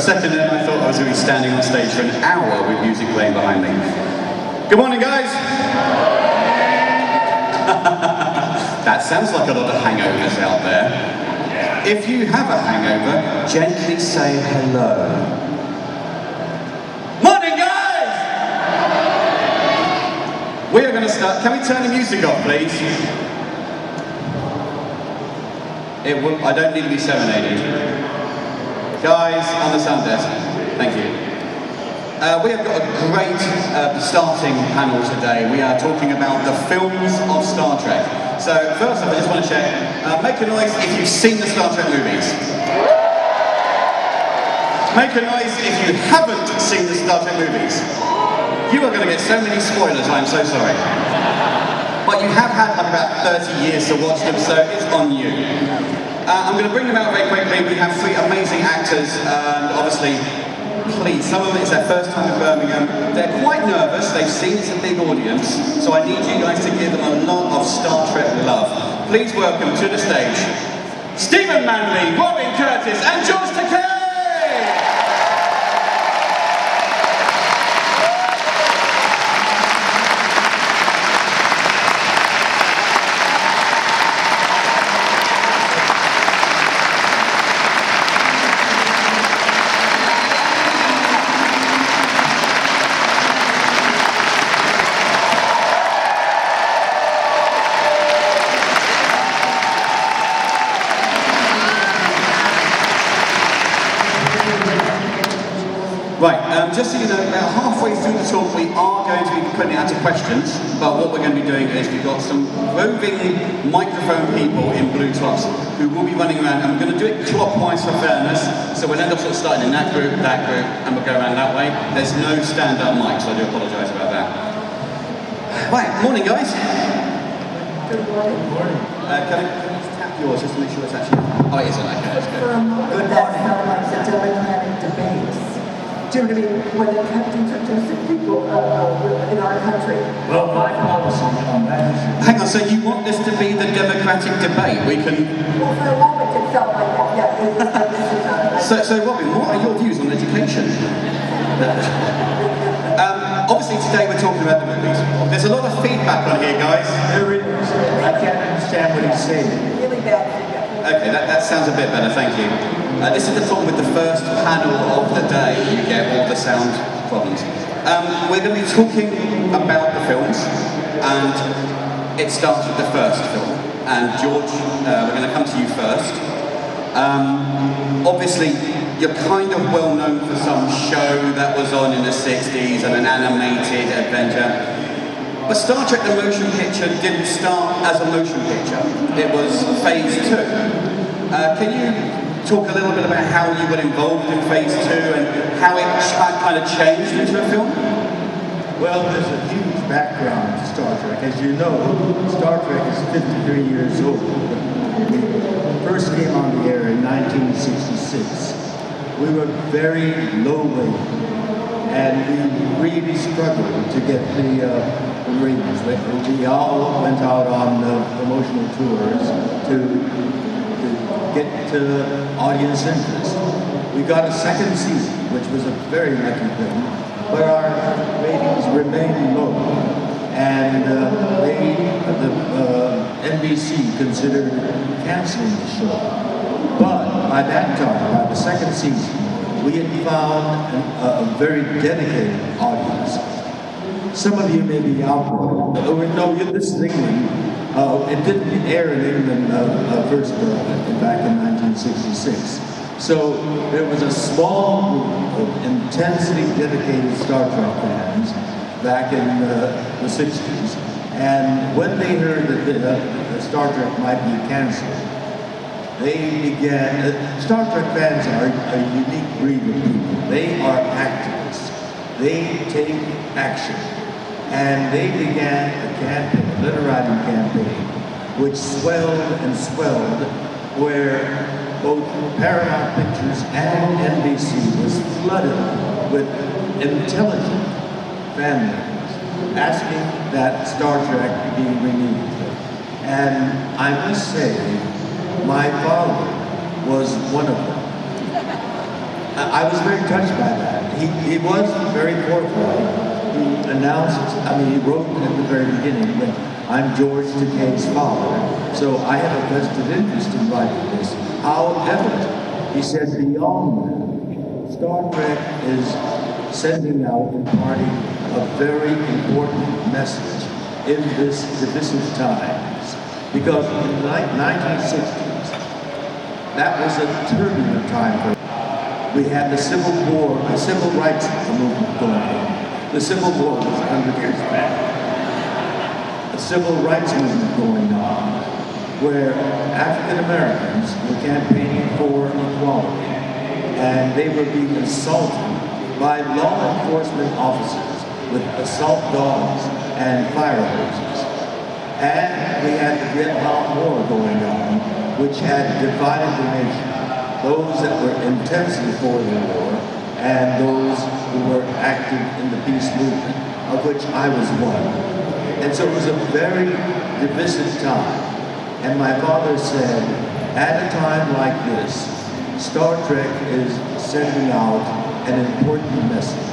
a second then I thought I was going to be standing on stage for an hour with music playing behind me. Good morning, guys! That sounds like a lot of hangovers out there. If you have a hangover, gently say hello. Morning, guys! We are going to start. Can we turn the music off, please? I don't need to be serenaded. Guys, on the sound desk, thank you. We have got a great starting panel today. We are talking about the films of Star Trek. So first off, I just want to check, make a noise if you've seen the Star Trek movies. Make a noise if you haven't seen the Star Trek movies. You are going to get so many spoilers, I'm so sorry. But you have had like about 30 years to watch them, so it's on you. I'm going to bring them out very quickly. We have three amazing actors, and obviously, please, some of them it's their first time in Birmingham. They're quite nervous, they've seen it's a big audience, so I need you guys to give them a lot of Star Trek love. Please welcome to the stage, Stephen Manley, Robin Curtis, and George Takei! Right, just so you know, about halfway through the talk we are going to be putting it out to questions, but what we're going to be doing is we've got some roving microphone people in blue tops who will be running around, and we're going to do it clockwise for fairness, so we'll end up sort of starting in that group, and we'll go around that way. There's no stand-up mic, so I do apologise about that. Right, morning guys. Good morning. Can I just tap yours just to make sure it's actually... Oh, it is on, okay, that's good. Good morning. Like the Democratic debates. Generally, when it comes to people in our country. Well, my policy on that issue. Hang on, so you want this to be the democratic debate? We can... Well, for a moment it felt like that, yeah. So Robin, what are your views on education? Obviously today we're talking about the movies. There's a lot of feedback on here, guys. There is. I can't understand what he's saying. Really bad feedback. Okay, that sounds a bit better, thank you. This is the problem with the first panel of the day. You get all the sound problems. We're going to be talking about the films, and it starts with the first film. And George, we're going to come to you first. Obviously, you're kind of well known for some show that was on in the 60s and an animated adventure. But Star Trek the Motion Picture didn't start as a motion picture. It was phase 2. Can you talk a little bit about how you got involved in phase 2 and how it kind of changed into a film? Well, there's a huge background to Star Trek. As you know, Star Trek is 53 years old. We first came on the air in 1966. We were very low rate, and we really struggled to get the ratings. We all went out on promotional tours to get audience interest. We got a second season, which was a very lucky thing, but our ratings remained low, and NBC considered canceling the show. But by that time, by the second season, we had found a very dedicated audience. Some of you may be out there. No, this is England. It didn't air in England first back in 1966. So there was a small group of intensely dedicated Star Trek fans back in the 60s. And when they heard that Star Trek might be canceled, they began... Star Trek fans are a unique breed of people. They are activists. They take action. And they began a campaign, a letter writing campaign, which swelled and swelled, where both Paramount Pictures and NBC was flooded with intelligent fan members asking that Star Trek be renewed. And I must say, my father was one of them. I was very touched by that. He was very forthright. He announced, he wrote at the very beginning that I'm George Takei's father, so I have a vested interest in writing this. However, he said beyond that, Star Trek is sending out and imparting a very important message in this divisive times. Because in the 1960s, that was a turbulent time for us. We had the Civil War, the Civil Rights Movement going on. The Civil War was 100 years back. The Civil Rights Movement going on, where African Americans were campaigning for equality, and they were being assaulted by law enforcement officers with assault dogs and fire hoses. And we had the Vietnam War going on, which had divided the nation. Those that were intensely for the war, and those who were active in the peace movement, of which I was one. And so it was a very divisive time. And my father said, at a time like this, Star Trek is sending out an important message,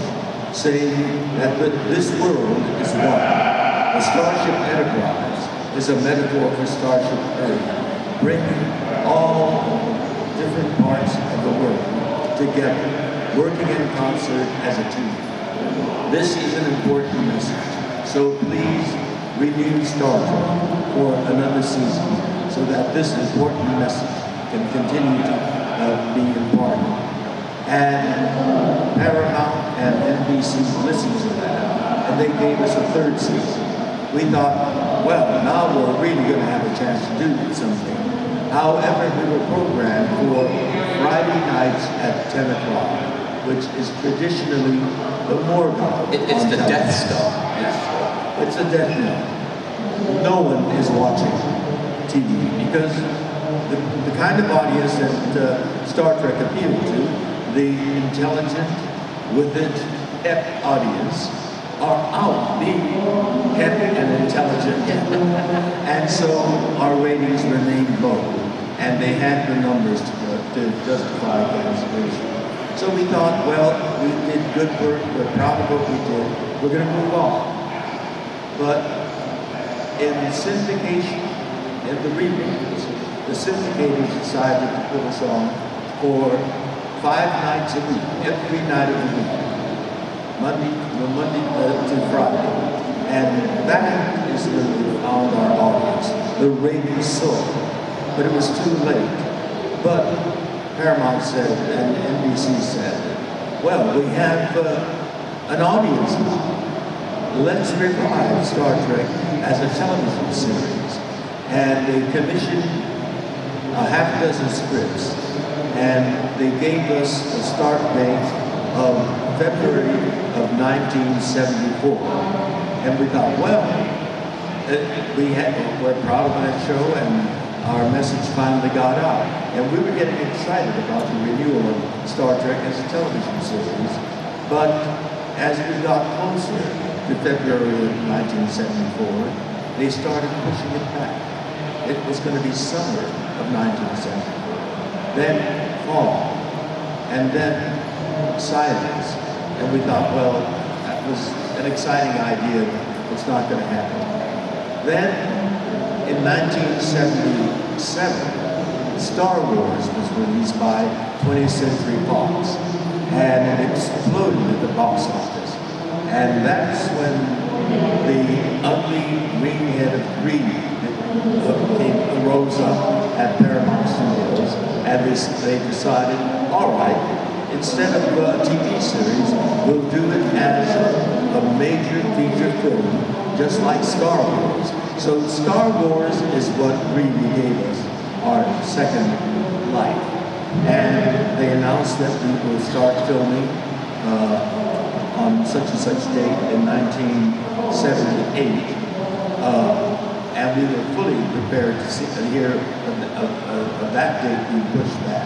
saying that this world is one. The Starship Enterprise is a metaphor for Starship Earth, bringing all different parts of the world together, working in concert as a team. This is an important message. So please renew Star Trek for another season so that this important message can continue to be imparted. And Paramount and NBC listened to that, and they gave us a third season. We thought, well, now we're really going to have a chance to do something. However, we were programmed for Friday nights at 10 o'clock, which is traditionally the morgue. It's the Death Star. It's a death knell. No one is watching TV because the kind of audience that Star Trek appealed to, the intelligent, with it, hep audience, are out being hip and intelligent. And so our ratings remained low, and they had the numbers to justify cancellation. So we thought, well, we did good work, we're proud of what we did, we're going to move on. But in syndication, in the reruns, the syndicators decided to put us on for 5 nights a week, every night of the week. Monday to Friday. And that is when we found our audience. The ratings soared, but it was too late. But Paramount said, and NBC said, well, we have an audience now. Let's revive Star Trek as a television series. And they commissioned a half dozen scripts, and they gave us a start date of February of 1974. And we thought, well, we're proud of that show, and our message finally got out. And we were getting excited about the renewal of Star Trek as a television series. But as we got closer to February of 1974, they started pushing it back. It was going to be summer of 1974, then fall, and then silence. And we thought, well, that was an exciting idea. It's not going to happen. Then, in 1977, Star Wars was released by 20th Century Fox, and it exploded at the box office. And that's when the ugly ringhead of greed rose up at Paramount Studios, and they decided, all right, instead of a TV series, we'll do it as a major feature film, just like Star Wars. So Star Wars is what really gave us our second life. And they announced that we will start filming on such and such date in 1978. And we were fully prepared to hear of that date being pushed back.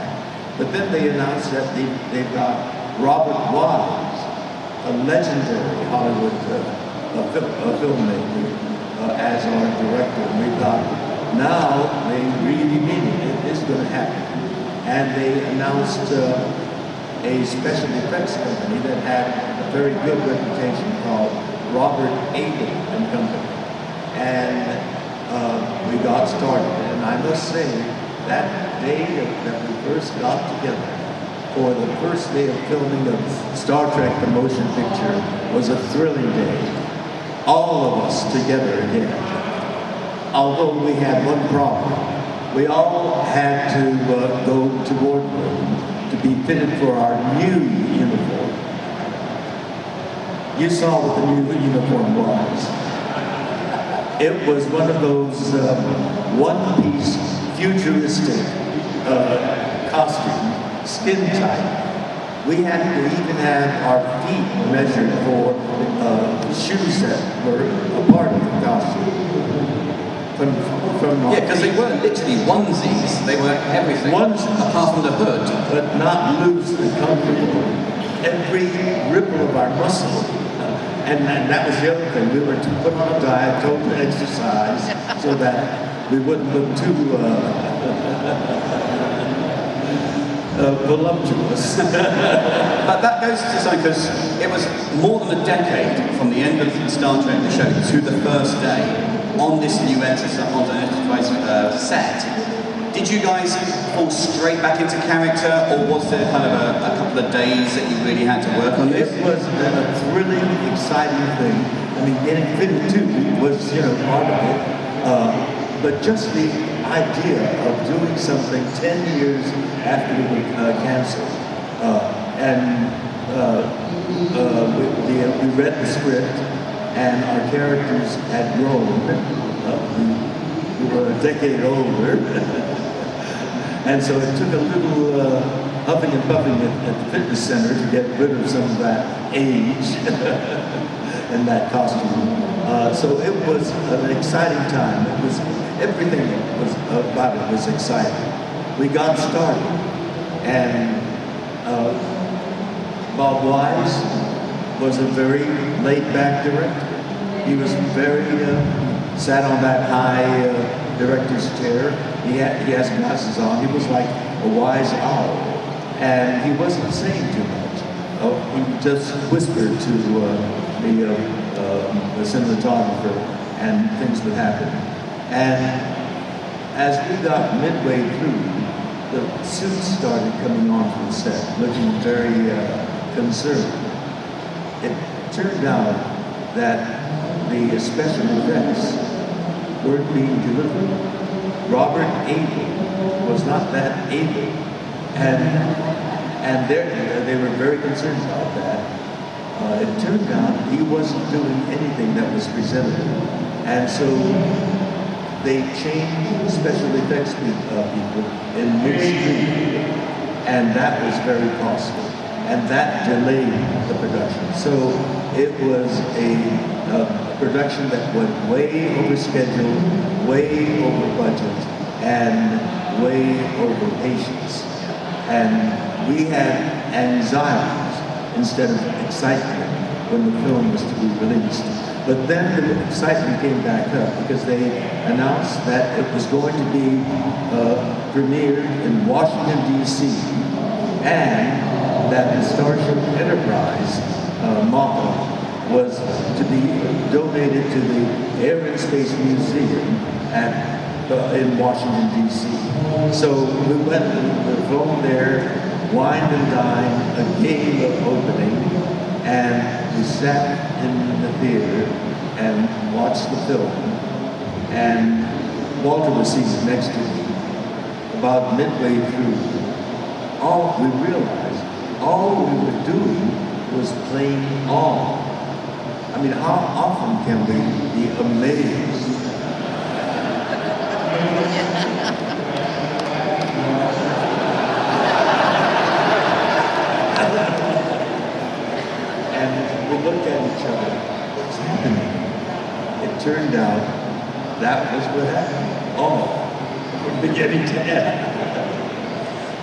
But then they announced that they've got Robert Wise, a legendary Hollywood filmmaker, as our director. And we thought, now they really mean it. It is going to happen. And they announced a special effects company that had a very good reputation called Robert Abel and Company. And we got started. And I must say, that day that we first got together for the first day of filming of Star Trek The Motion Picture was a thrilling day. All of us together again. Although we had one problem. We all had to go to wardroom to be fitted for our new uniform. You saw what the new uniform was. It was one of those one-piece, futuristic costumes, skin tight. We had to even have our feet measured for shoes that were a part of the costume. Yeah, because they weren't literally onesies, they were everything. Onesies. Apart from the hood. But not loose and comfortable. Every ripple of our muscle. And that was the other thing. We were to put on a diet, told to exercise, so that we wouldn't look too voluptuous. But that goes to something, because it was more than a decade from the end of Star Trek the show to the first day on this new Enterprise set. Did you guys fall straight back into character, or was there kind of a couple of days that you really had to work on this? It was a thrilling, exciting thing. I mean, getting fitted too was, part of it. But just the idea of doing something 10 years after we were canceled, we read the script, and our characters had grown. We were a decade older. And so it took a little huffing and puffing at the fitness center to get rid of some of that age and that costume. So it was an exciting time. It was everything about it was exciting. We got started, and Bob Wise was a very laid-back director. He was very sat on that high director's chair. He has glasses on. He was like a wise owl, and he wasn't saying too much. He just whispered to the cinematographer, and things would happen. And as we got midway through, the suits started coming onto the set, looking very concerned. It turned out that the special effects weren't being delivered. Robert Abel was not that able, and they were very concerned about that. It turned out he wasn't doing anything that was presented, and so they changed special effects people in midstream, and that was very costly, and that delayed the production. So it was a production that went way over schedule, way over budget, and way over patience. And we had anxieties instead of excitement when the film was to be released. But then the excitement came back up because they announced that it was going to be premiered in Washington, D.C., and that the Starship Enterprise mock-up was to be donated to the Air and Space Museum in Washington, D.C. So we went to the film there, wined and dined, a game of opening, and we sat in the theater and watched the film. And Walter was seated next to me. About midway through, we realized all we were doing was playing on. I mean, how often can we be amazed? And we looked at each other. What's happening? It turned out that was what happened. All from beginning to end.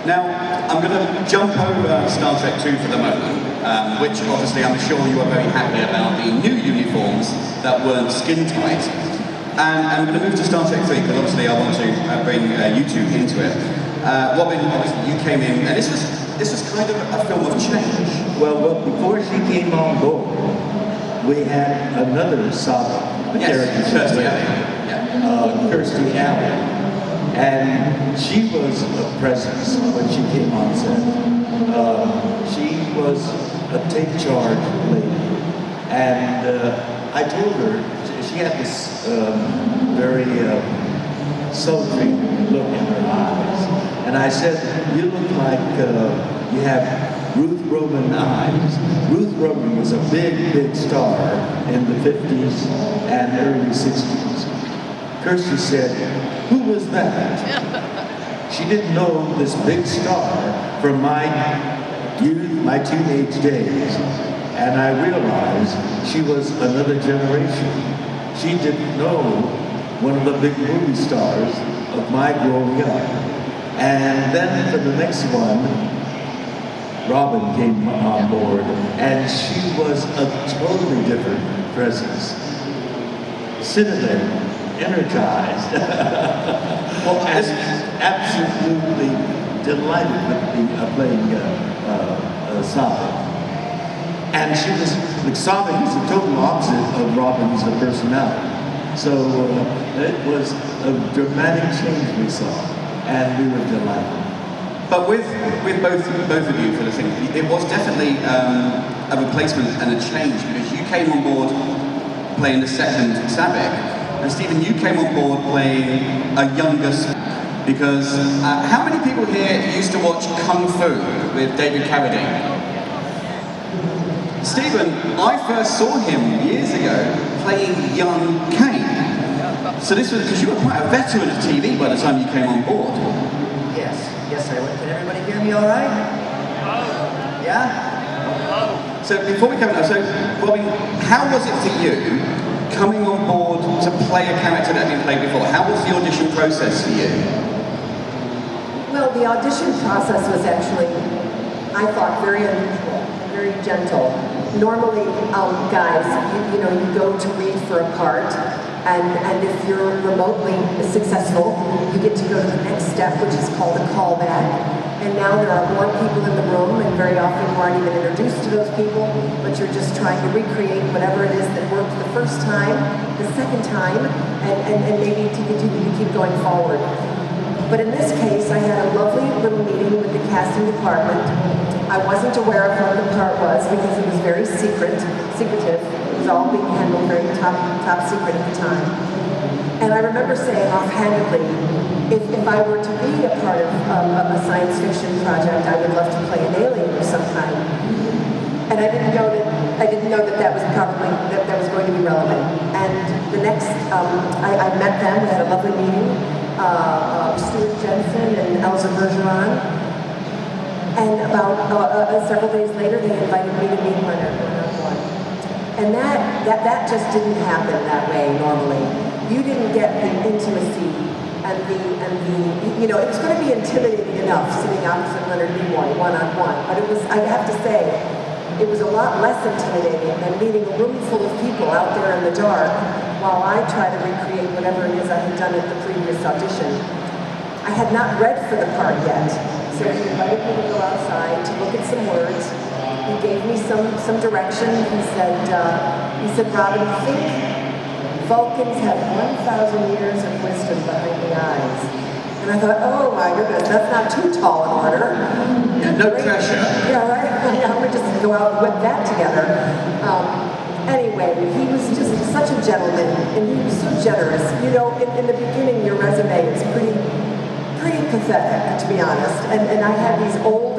Now, I'm going to jump over Star Trek 2 for the moment, which obviously I'm sure you are very happy about the new uniforms that weren't skin tight. And I'm going to move to Star Trek 3 because obviously I want to bring you two into it. Robin, obviously you came in, and this was this was kind of a film of change. Well, before she came on board, we had another Saavik character. Kirstie Alley. Kirstie Alley. And she was a presence when she came on set. She was a take charge lady. And I told her, she had this very sultry look in her eyes. And I said, you look like you have Ruth Roman eyes. Ruth Roman was a big, big star in the 50s and early 60s. Kirstie said, who was that? She didn't know this big star from my youth, my teenage days. And I realized she was another generation. She didn't know one of the big movie stars of my growing up. And then for the next one, Robin came on board, and she was a totally different presence. Scintillating, energized. Well, absolutely delighted with playing Saavik. And she was, like, Saavik is the total opposite of Robin's personality. So it was a dramatic change we saw, and we were delighted. But with both of you for the thing, it was definitely a replacement and a change, because you came on board playing the second Saavik, and Stephen, you came on board playing a younger Spock. Because how many people here used to watch Kung Fu with David Carradine? Stephen, I first saw him years ago playing young Kane. So this was because you were quite a veteran of TV by the time you came on board. Yes, I would. Can everybody hear me all right? Yeah? So before we come on, so Robin, how was it for you coming on board to play a character that had been played before? How was the audition process for you? Well, the audition process was actually, I thought, very unusual, very gentle. Normally, guys, you know, you go to read for a part, and if you're remotely successful, you get to go to the next step, which is called a callback. And now there are more people in the room, and very often you aren't even introduced to those people, but you're just trying to recreate whatever it is that worked the first time, the second time, and maybe to continue to keep going forward. But in this case, I had a lovely little meeting with the casting department. I wasn't aware of what the part was because it was very secretive. It was all being handled very top secret at the time. And I remember saying offhandedly, if I were to be a part of a science fiction project, I would love to play an alien of some kind. And I didn't know that was probably that was going to be relevant. And the next, I met them. We had a lovely meeting. Stuart Jensen and Elsa Bergeron. And about several days later, they invited me to meet Leonard one-on-one. And that just didn't happen that way normally. You didn't get the intimacy and the you know, it was going to be intimidating enough sitting opposite Leonard Nimoy one-on-one, but it was, I have to say, it was a lot less intimidating than meeting a room full of people out there in the dark while I try to recreate whatever it is I had done at the previous audition. I had not read for the part yet, so he invited me to go outside to look at some words. He gave me some direction. He said, Robin, think Vulcans have 1,000 years of wisdom behind the eyes. And I thought, oh my goodness, that's not too tall an order. No pressure. Yeah, right? Yeah, we just go out and whip that together. Anyway, he was just such a gentleman, and he was so generous. You know, in the beginning, your resume is pretty pathetic, to be honest. And I had these old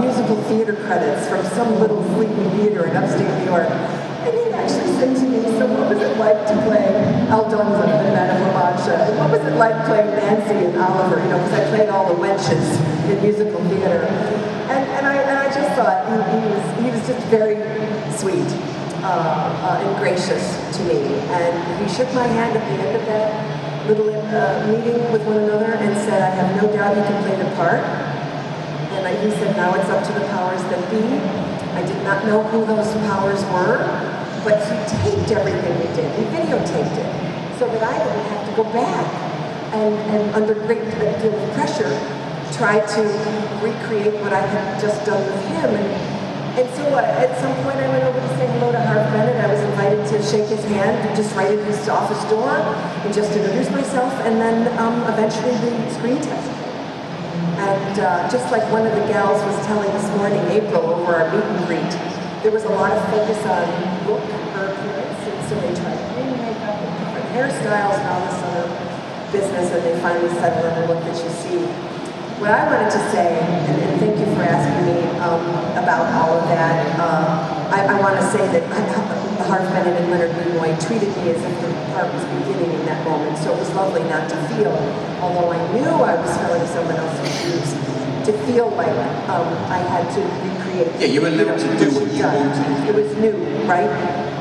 musical theater credits from some little sleepy theater in upstate New York. And he actually said to me, so what was it like to play Aldonza in Madame La Mancha? And what was it like playing Nancy and Oliver? You know, because I played all the wenches in musical theater. And I just thought he was just very sweet and gracious to me. And he shook my hand at the end of that little meeting with one another and said, I have no doubt you can play the part. And he said, now it's up to the powers that be. I did not know who those powers were, but he taped everything we did. He videotaped it so that I didn't have to go back and under great deal of pressure, try to recreate what I had just done with him. And so at some point I went over to say hello to Harv Bennett. I was invited to shake his hand, just right at his office door, and just introduce myself, and then eventually the screen test. And just like one of the gals was telling this morning, April, over our meet and greet, there was a lot of focus on look, her appearance, and so they tried green makeup and different hairstyles and all this other business, and they finally settled on the look that you see. What I wanted to say, and thank you for asking me about all of that, I want to say that Harv Bennett and Leonard Nimoy treated me as if the part was beginning in that moment, so it was lovely not to feel, although I knew I was filling someone else's shoes, to feel like I had to recreate. Yeah, you were allowed to do what you wanted. It was new, right?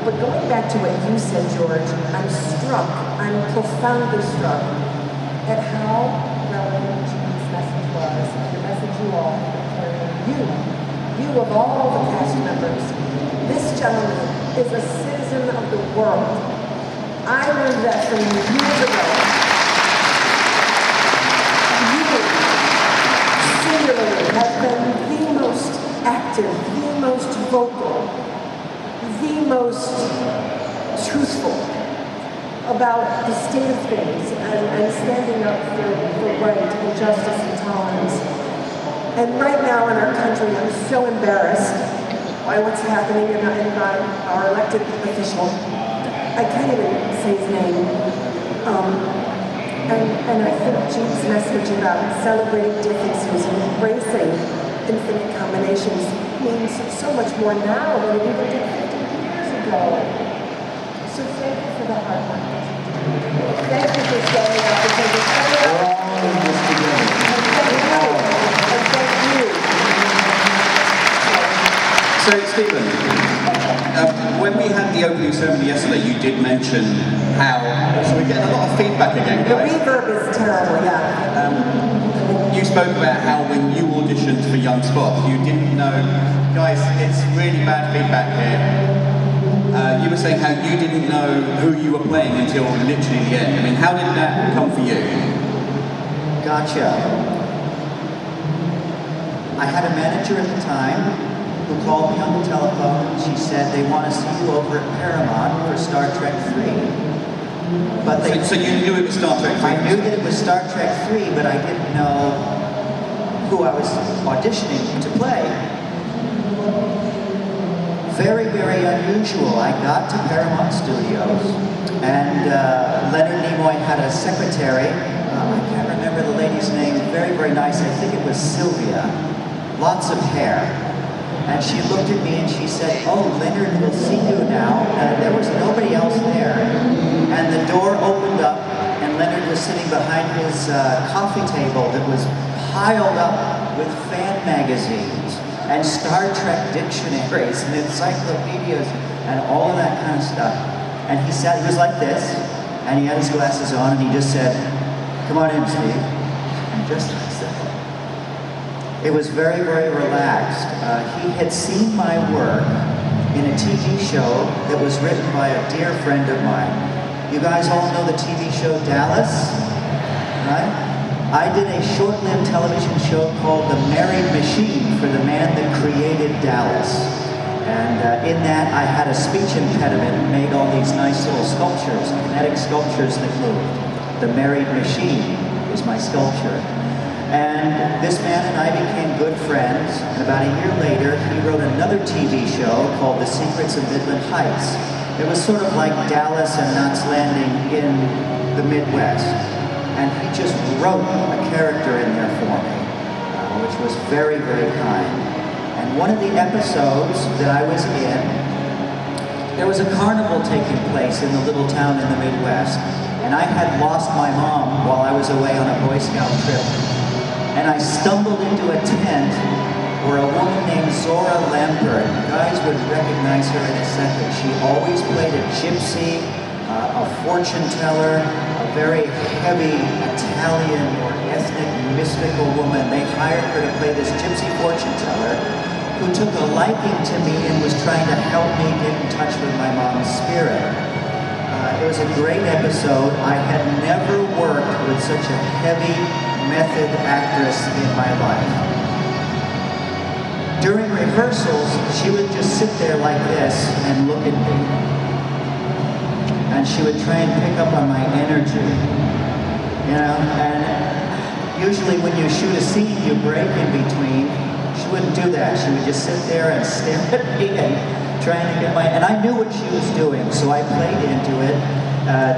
But going back to what you said, George, I'm profoundly struck at how relevant Gene's message was, and the message you all carrying. You of all the cast members, this gentleman is a citizen of the world. I learned that from you years ago. You, singularly, have been the most active, the most vocal, the most truthful about the state of things and standing up for right and justice and tolerance. And right now in our country, I'm so embarrassed by what's happening in our elected official. I can't even say his name. And I think Gene's message about celebrating differences and embracing infinite combinations means so much more now than it even did 50 years ago. So thank you for the hard work. Thank you for staying up because it's We're all in this together. and thank you. So, Stephen, when we had the opening ceremony yesterday, you did mention how, so we're getting a lot of feedback again, The guys. reverb is terrible, yeah. You spoke about how when you auditioned for Young Spock, you didn't know, guys, it's really bad feedback here. You were saying how you didn't know who you were playing until literally the end. I mean, how did that come for you? Gotcha. I had a manager at the time who called me on the telephone and she said they want to see you over at Paramount for Star Trek 3. But they, So you knew it was Star Trek 3? I knew that it was Star Trek 3, but I didn't know who I was auditioning to play. Very, very unusual. I got to Paramount Studios and Leonard Nimoy had a secretary. I can't remember the lady's name. Very, very nice. I think it was Sylvia. Lots of hair. And she looked at me and she said, "Oh, Leonard will see you now." There was nobody else there. And the door opened up and Leonard was sitting behind his coffee table that was piled up with fan magazines and Star Trek dictionaries and encyclopedias and all of that kind of stuff. And he was like this, and he had his glasses on, and he just said, "Come on in, Steve." And just like that. It was very, very relaxed. He had seen my work in a TV show that was written by a dear friend of mine. You guys all know the TV show Dallas, right? I did a short-lived television show called The Married Machine for the man that created Dallas. And in that, I had a speech impediment and made all these nice little sculptures, kinetic sculptures that moved. The Married Machine is my sculpture. And this man and I became good friends. And about a year later, he wrote another TV show called The Secrets of Midland Heights. It was sort of like Dallas and Knots Landing in the Midwest. And he just wrote a character in there for me, which was very, very kind. And one of the episodes that I was in, there was a carnival taking place in the little town in the Midwest. And I had lost my mom while I was away on a Boy Scout trip. And I stumbled into a tent where a woman named Zora Lampert, you guys would recognize her in a second. She always played a gypsy, a fortune teller, a very heavy Italian or ethnic mystical woman. They hired her to play this gypsy fortune teller who took a liking to me and was trying to help me get in touch with my mom's spirit. It was a great episode. I had never worked with such a heavy, method actress in my life. During rehearsals, she would just sit there like this and look at me. And she would try and pick up on my energy. You know, and usually when you shoot a scene, you break in between. She wouldn't do that. She would just sit there and stare at me and trying to get my... And I knew what she was doing, so I played into it.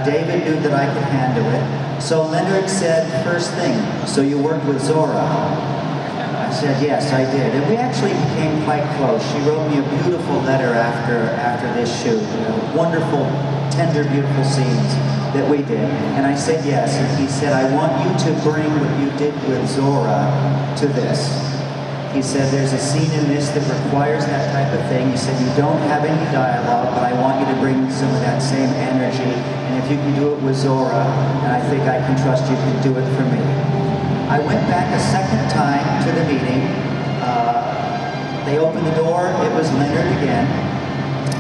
David knew that I could handle it. So Leonard said, first thing, so you worked with Zora? I said, yes, I did. And we actually became quite close. She wrote me a beautiful letter after this shoot. You know, wonderful, tender, beautiful scenes that we did. And I said yes. And he said, I want you to bring what you did with Zora to this. He said, there's a scene in this that requires that type of thing. He said, you don't have any dialogue, but I want you to bring some of that same energy. And if you can do it with Zora, and I think I can trust you can do it for me. I went back a second time to the meeting. They opened the door. It was Leonard again.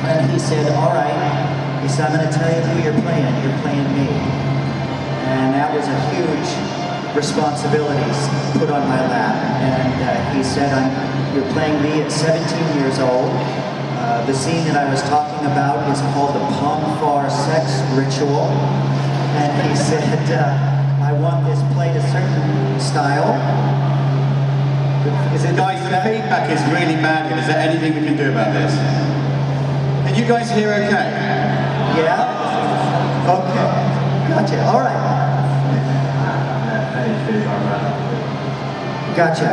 And he said, all right. He said, I'm going to tell you who you're playing. You're playing me. And that was a huge responsibility put on my lap. And he said, you're playing me at 17 years old. The scene that I was talking about is called the Pomfar sex ritual. And he said, I want this played a certain style. Is it, guys, the feedback is really bad here. Is there anything we can do about this? Can you guys hear okay? Yeah? Okay. Gotcha. All right. Gotcha.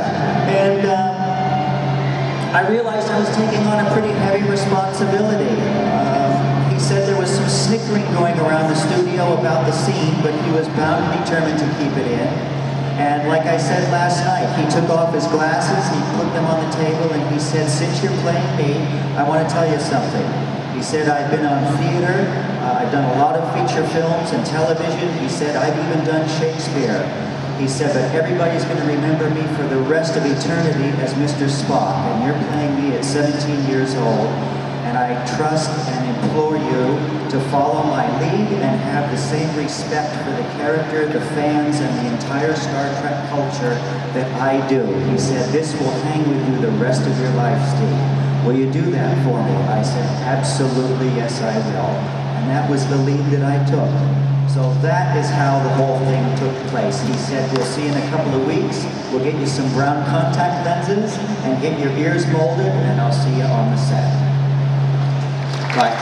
And I realized I was taking on a pretty heavy responsibility. He said there was some snickering going around the studio about the scene, but he was bound and determined to keep it in. And like I said last night, he took off his glasses, he put them on the table, and he said, since you're playing me, I want to tell you something. He said, I've been on theater, I've done a lot of feature films and television. He said, I've even done Shakespeare. He said, but everybody's going to remember me for the rest of eternity as Mr. Spock, and you're playing me at 17 years old. And I trust and implore you to follow my lead and have the same respect for the character, the fans, and the entire Star Trek culture that I do. He said, this will hang with you the rest of your life, Steve. Will you do that for me? I said, absolutely, yes, I will. And that was the lead that I took. So that is how the whole thing took place. He said, we'll see you in a couple of weeks. We'll get you some brown contact lenses and get your ears molded, and I'll see you on the set. Right,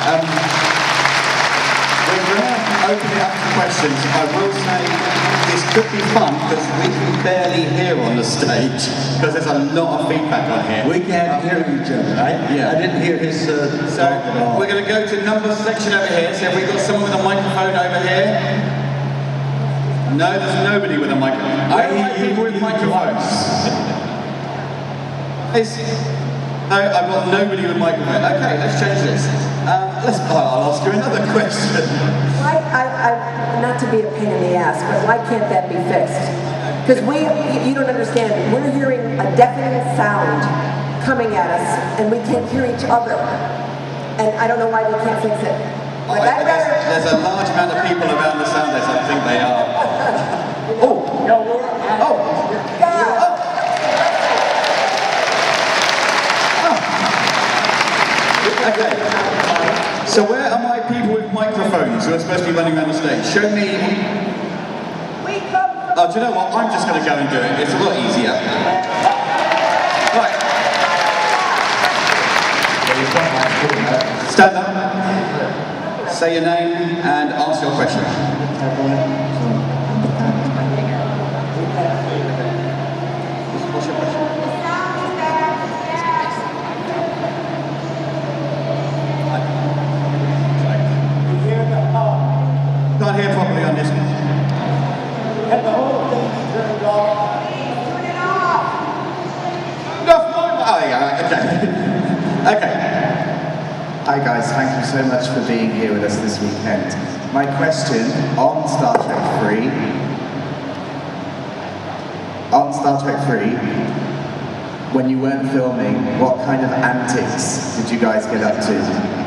we're going to open it up to questions. I will say this could be fun because we can barely hear on the stage because there's a lot of feedback on here. We can't hear each other, right? Yeah. I didn't hear his So we're going to go to number section over here. So have we got someone with a microphone over here? No, there's nobody with a microphone. I like people with microphones. No, I've got nobody with a microphone. Okay, let's change this. I'll ask you another question. Not to be a pain in the ass, but why can't that be fixed? Because you don't understand, we're hearing a deafening sound coming at us, and we can't hear each other. And I don't know why they can't fix it. But there's a large amount of people around the sound desk, I think they are. Okay. So where are my people with microphones who are supposed to be running around the stage? Show me. Oh, do you know what? I'm just going to go and do it. It's a lot easier. Right. Stand up. Say your name and ask your question. What's your question? Can't hear properly on this one. And the whole thing is turned off. Turn it off! Oh, yeah, okay. Okay. Hi guys, thank you so much for being here with us this weekend. My question on Star Trek 3, when you weren't filming, what kind of antics did you guys get up to?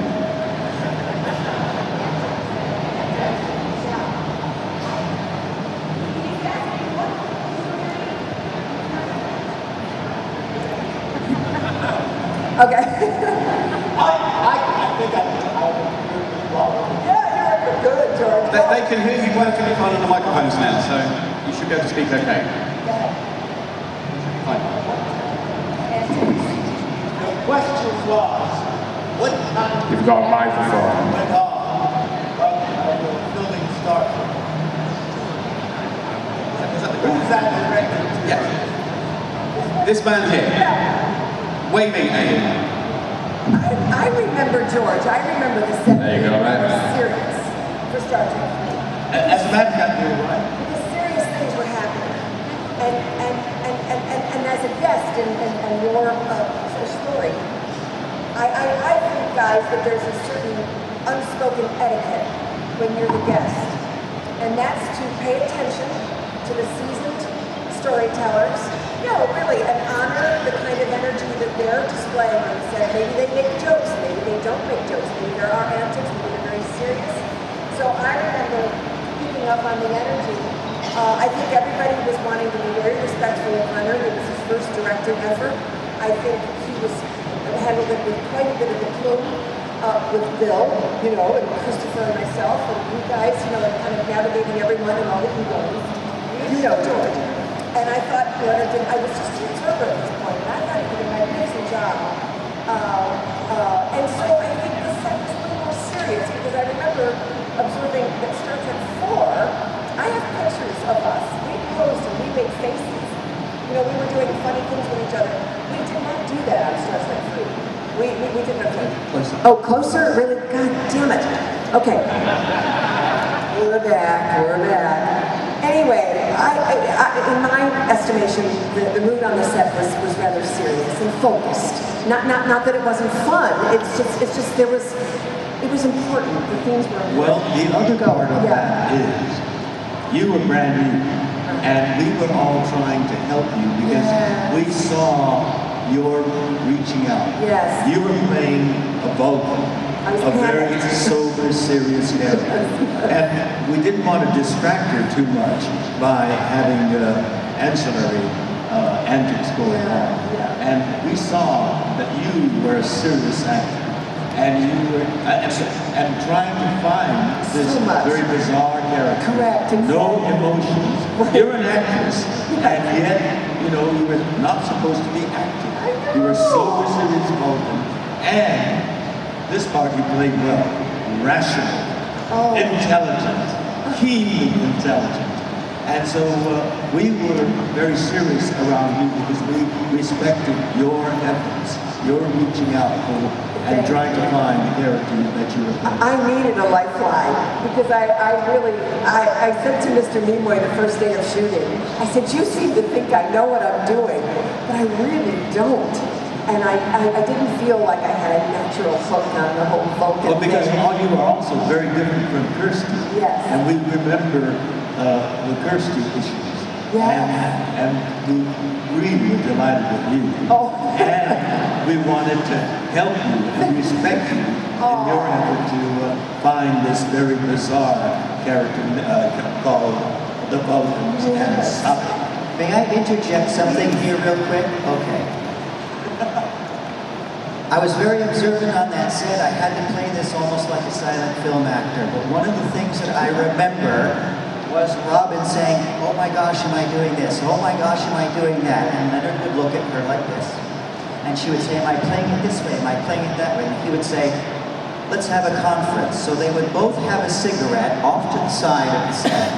They can hear you perfectly fine on the microphones now, so you should be able to speak okay. Fine. The question was, what time You've got a microphone. went on when the filming started? Is that the record? Yeah. This man here, waving at you. I remember George. I remember the set. There you go, man. It was serious for Star Trek. As a matter of fact, you're right. Because serious things were happening. And as a guest in your story, I think, guys, that there's a certain unspoken etiquette when you're the guest. And that's to pay attention to the seasoned storytellers. No, really, and honor the kind of energy that they're displaying on the set. Maybe they make jokes, maybe they don't make jokes, maybe there are antics, maybe they're very serious. So I remember picking up on the energy. I think everybody was wanting to be very respectful of Leonard. It was his first directing effort. I think he was handled it with quite a bit of aplomb with Bill, you know, and Christopher and myself, and you guys, you know, kind of navigating everyone and all the egos. You know, George. And I thought Leonard did, I was just an observer at this point, and I thought he did a magnificent job. And so I think the set was a little more serious, because I remember observing that Star Trek 4, I have pictures of us. We posed and we made faces. You know, we were doing funny things with each other. We did not do that on Star Trek 3. We did not do that. Closer. Oh, closer? Really? God damn it. Okay. We're back. Anyway, in my estimation, the mood on the set was rather serious and focused. Not that it wasn't fun. It's just it was important. The themes were important. Well, the other part of that is you were brand new, and we were all trying to help you because we saw your reaching out. Yes. You were playing a vocal, a very sober, serious character. And we didn't want to distract her too much by having ancillary antics going on. And we saw that you were a serious actor. And you were and trying to find this very bizarre character. Correct. No emotions. You're an actress, and yet, you know, you were not supposed to be acting. You were sober, serious, vocal, and this part you played well. Rational, intelligent, keenly intelligent. And so we were very serious around you because we respected your efforts, your reaching out for and trying to find the character that you were playing. I needed a lifeline because I said to Mr. Nimoy the first day of shooting, I said, you seem to think I know what I'm doing, but I really don't. And I didn't feel like I had a natural hook on the whole Vulcan Well, because thing. you were also very different from Kirsty. Yes. And we remember the Kirsty issues. Yeah. And we really were delighted with you. Oh. And we wanted to help you and respect you in your effort to find this very bizarre character called the Vulcans and Saavik. May I interject something here real quick? Okay. I was very observant on that set. I had to play this almost like a silent film actor. But one of the things that I remember was Robin saying, oh my gosh, am I doing this? Oh my gosh, am I doing that? And Leonard would look at her like this. And she would say, am I playing it this way? Am I playing it that way? And he would say, let's have a conference. So they would both have a cigarette off to the side of the set.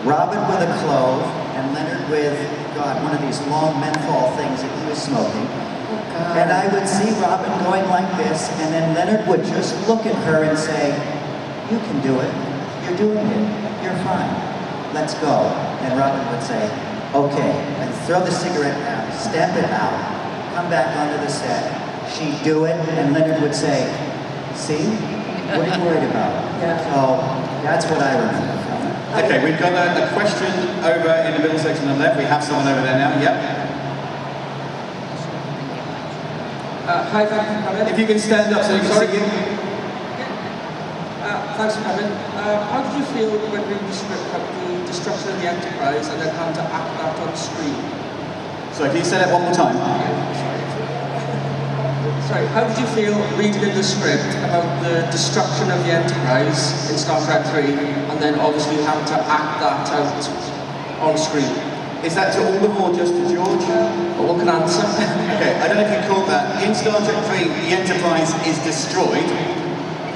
Robin with a clove, and Leonard with, God, one of these long menthol things that he was smoking. And I would see Robin going like this, and then Leonard would just look at her and say, you can do it. You're doing it. You're fine. Let's go. And Robin would say, okay. And throw the cigarette down, stamp it out, come back onto the set. She'd do it, and Leonard would say, see? What are you worried about? So that's what I remember from it. Okay, we've got a question over in the middle section on the left. We have someone over there now. Yep. Hi, thanks for coming. If you can stand up so you can see you. Thanks for coming. How did you feel when reading the script about the destruction of the Enterprise and then having to act that on screen? So can you say that one more time? Sorry, how did you feel reading in the script about the destruction of the Enterprise in Star Trek 3 and then obviously having to act that out on screen? Is that to all of them or just to George? All can answer. Okay, I don't know if you caught that. In Star Trek 3, the Enterprise is destroyed.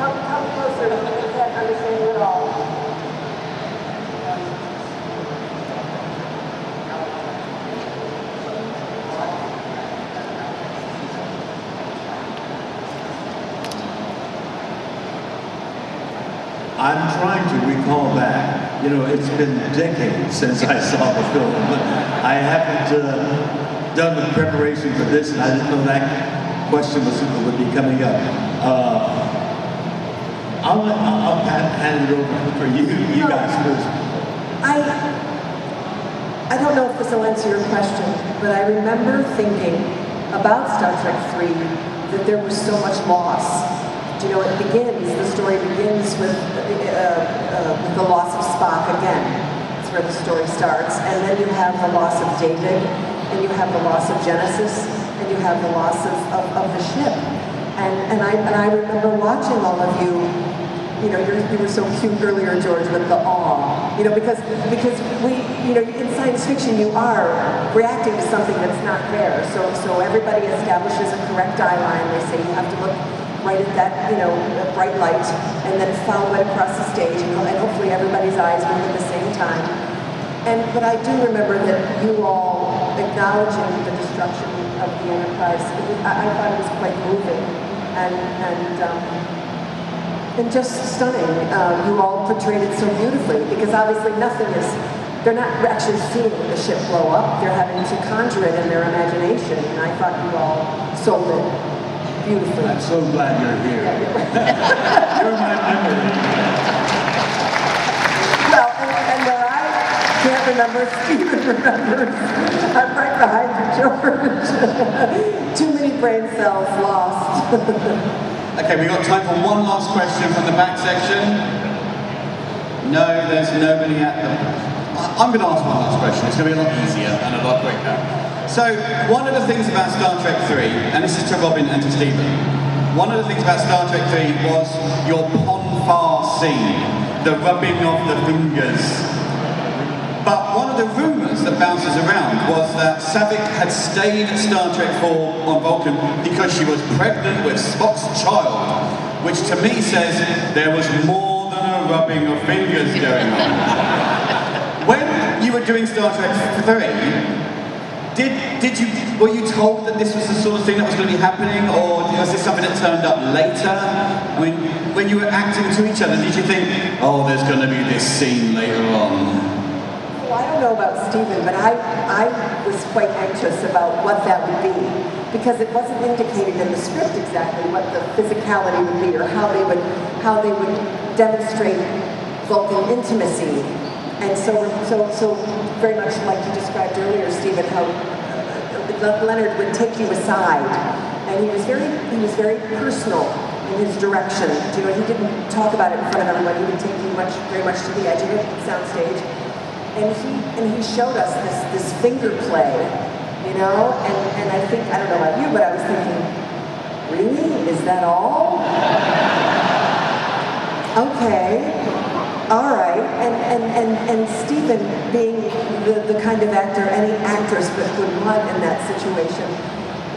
Come closer, I can't understand you at all. I'm trying to recall back. You know, it's been decades since I saw the film, but I haven't done the preparation for this, and I didn't know that question would be coming up. I'll hand it over for you guys first. I don't know if this will answer your question, but I remember thinking about Star Trek 3 that there was so much loss. You know, the story begins with the loss of Spock again. That's where the story starts. And then you have the loss of David, and you have the loss of Genesis, and you have the loss of the ship. And I remember watching all of you. You know, you were so cute earlier, George, with the awe. You know, because we, you know, in science fiction, you are reacting to something that's not there. So everybody establishes a correct eye line. They say you have to look right at that, you know, bright light, and then follow it across the stage, and hopefully everybody's eyes move at the same time. But I do remember that you all acknowledging the destruction of the Enterprise. I thought it was quite moving, and just stunning. You all portrayed it so beautifully, because obviously they're not actually seeing the ship blow up, they're having to conjure it in their imagination, and I thought you all sold it beautifully. I'm so glad you're here. You're my memory. Well, and where I can't remember, Stephen remembers. I'm right behind you, George. Too many brain cells lost. Okay, we've got time for one last question from the back section. No, there's nobody at the... I'm going to ask one last question. It's going to be a lot easier and a lot quicker. So, one of the things about Star Trek 3, and this is to Robin and to Stephen, one of the things about Star Trek 3 was your Pon-farr scene, the rubbing of the fingers. But one of the rumours that bounces around was that Saavik had stayed at Star Trek 4 on Vulcan because she was pregnant with Spock's child, which to me says there was more than a rubbing of fingers going on. When you were doing Star Trek 3, were you told that this was the sort of thing that was going to be happening, or was this something that turned up later? I mean, when you were acting to each other, did you think, oh, there's going to be this scene later on? Well, I don't know about Stephen, but I was quite anxious about what that would be, because it wasn't indicated in the script exactly what the physicality would be, or how they would demonstrate Vulcan intimacy. And so very much like you described earlier, Stephen, how Leonard would take you aside, and he was very personal in his direction. You know, he didn't talk about it in front of everyone. He would take you very much to the edge of the soundstage, and he showed us this finger play, you know. And I think, I don't know about you, but I was thinking, really, is that all? Okay. All right, and Stephen, being the kind of actor any actress would want in that situation,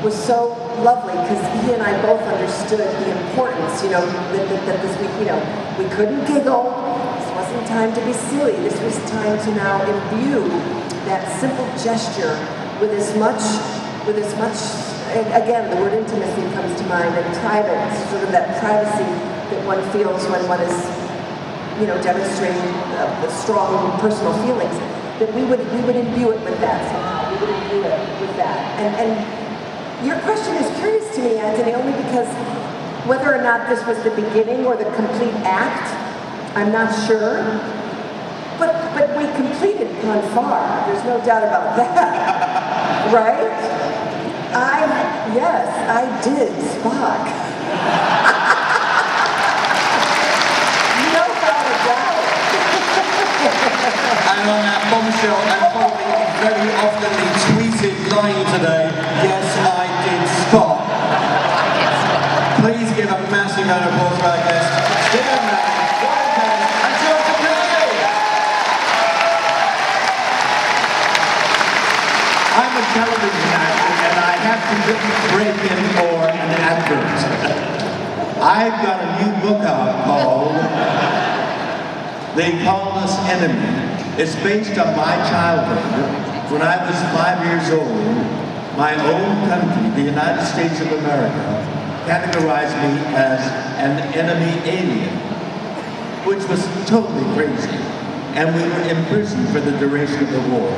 was so lovely, because he and I both understood the importance, you know, that this week, you know, we couldn't giggle. This wasn't time to be silly. This was time to now imbue that simple gesture with as much, and again, the word intimacy comes to mind, and private, sort of that privacy that one feels when one is, you know, demonstrating strong personal feelings, that we would imbue it with that somehow. We would imbue it with that. And your question is curious to me, Anthony, only because whether or not this was the beginning or the complete act, I'm not sure. But we completed Pon-farr. There's no doubt about that, right? Yes, I did Spock. And on that bombshell, and probably a very often tweeted line today, yes, I did Spock. round of applause for our guests, Stephen Manley, Voyage, and Takei. I'm a television actor and I have to break in for an advert. I've got a new book out called They Called Us Enemy. It's based on my childhood. When I was 5 years old, my own country, the United States of America, categorized me as an enemy alien, which was totally crazy. And we were imprisoned for the duration of the war.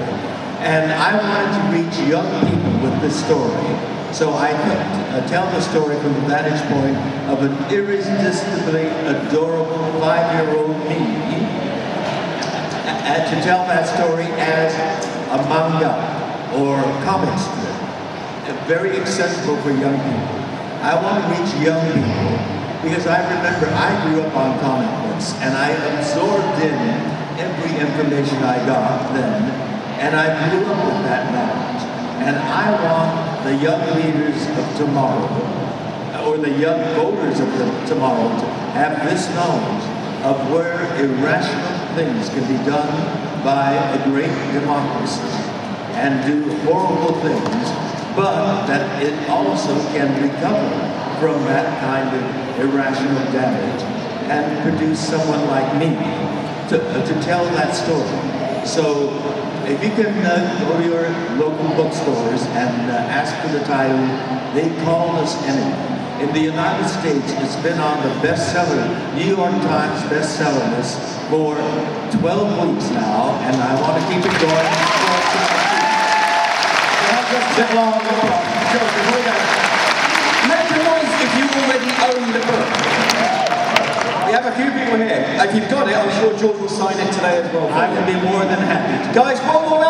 And I wanted to reach young people with this story. So I could tell the story from the vantage point of an irresistibly adorable 5-year-old me, and to tell that story as a manga or comic strip, very accessible for young people. I want to reach young people because I remember I grew up on comic books and I absorbed in every information I got then, and I grew up with that knowledge. And I want the young leaders of tomorrow, or the young voters of tomorrow, to have this knowledge of where irrational things can be done by a great democracy and do horrible things, but that it also can recover from that kind of irrational damage and produce someone like me to tell that story. So if you can go to your local bookstores and ask for the title, They Called Us Enemy. In the United States, it's been on the bestseller, New York Times bestseller list for 12 weeks now, and I want to keep it going. Sit long, George, before we go, make a noise if you already own the book. We have a few people here. If you've got it, I'm sure George will sign it today as well. I would be more than happy to. Guys, one more